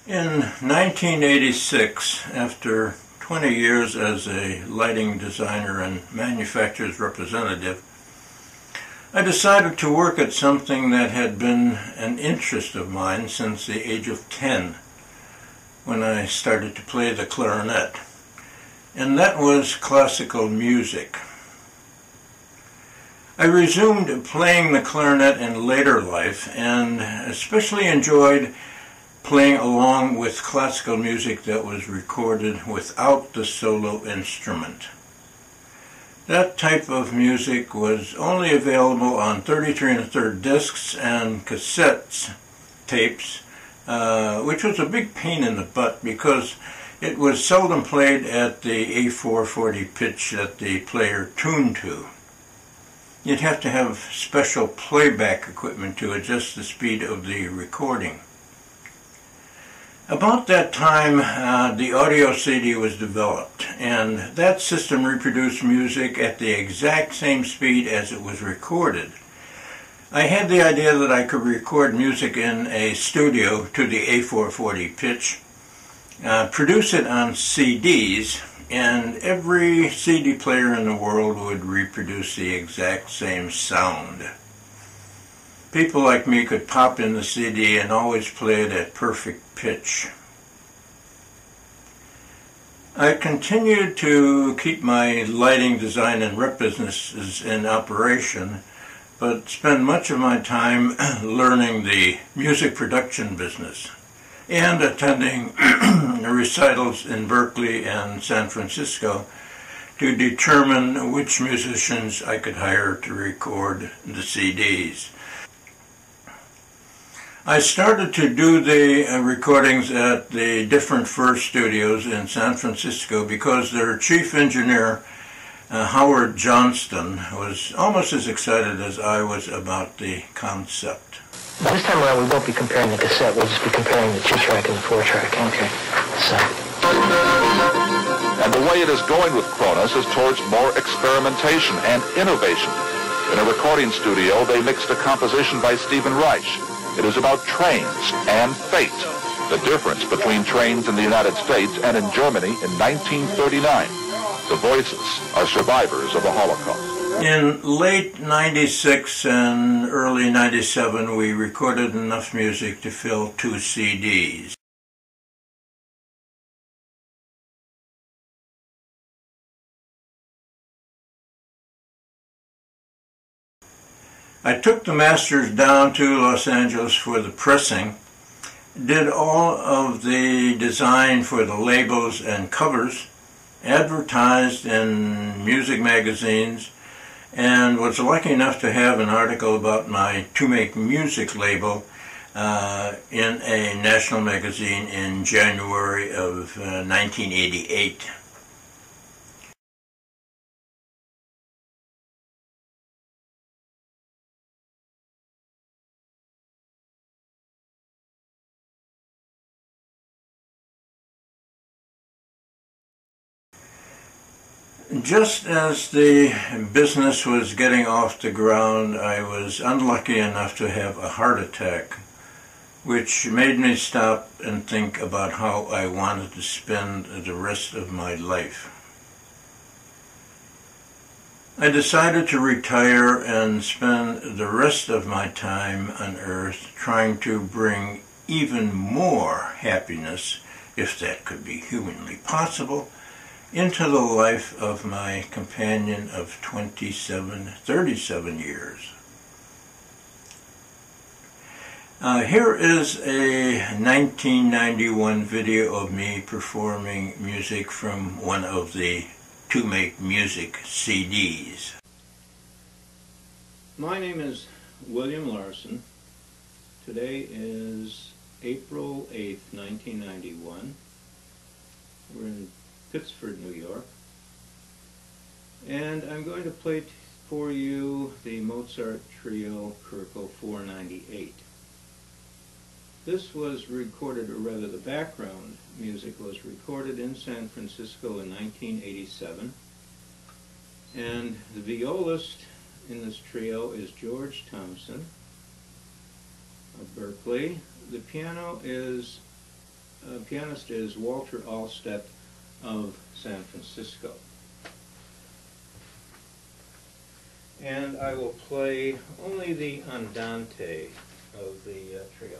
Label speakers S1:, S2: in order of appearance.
S1: In 1986, after 20 years as a lighting designer and manufacturer's representative, I decided to work at something that had been an interest of mine since the age of 10, when I started to play the clarinet, and that was classical music. I resumed playing the clarinet in later life and especially enjoyed playing along with classical music that was recorded without the solo instrument. That type of music was only available on 33 1/3 discs and cassette tapes, which was a big pain in the butt because it was seldom played at the A440 pitch that the player tuned to. You'd have to have special playback equipment to adjust the speed of the recording. About that time, the audio CD was developed, and that system reproduced music at the exact same speed as it was recorded. I had the idea that I could record music in a studio to the A440 pitch, produce it on CDs, and every CD player in the world would reproduce the exact same sound. People like me could pop in the CD and always play it at perfect pitch. I continued to keep my lighting design and rep businesses in operation, but spent much of my time learning the music production business and attending recitals in Berkeley and San Francisco to determine which musicians I could hire to record the CDs. I started to do the recordings at the different First studios in San Francisco because their chief engineer, Howard Johnston, was almost as excited as I was about the concept.
S2: This time around we won't be comparing the cassette, we'll just be comparing the 2-track and the 4-track. Okay. So.
S3: And the way it is going with Kronos is towards more experimentation and innovation. In a recording studio, they mixed a composition by Stephen Reich. It is about trains and fate, the difference between trains in the United States and in Germany in 1939. The voices are survivors of the Holocaust.
S1: In late 96 and early 97, we recorded enough music to fill 2 CDs. I took the masters down to Los Angeles for the pressing, did all of the design for the labels and covers, advertised in music magazines, and was lucky enough to have an article about my To Make Music label in a national magazine in January of 1988. Just as the business was getting off the ground, I was unlucky enough to have a heart attack, which made me stop and think about how I wanted to spend the rest of my life. I decided to retire and spend the rest of my time on Earth trying to bring even more happiness, if that could be humanly possible, into the life of my companion of 37 years. Here is a 1991 video of me performing music from one of the To Make Music CDs. My name is William Larson. Today is April 8th, 1991. We're in Pittsford, New York, and I'm going to play for you the Mozart Trio Kurko 498. This was recorded, or rather the background music was recorded in San Francisco in 1987, and the violist in this trio is George Thompson of Berkeley. The piano is pianist is Walter Allstedt of San Francisco. And I will play only the andante of the trio.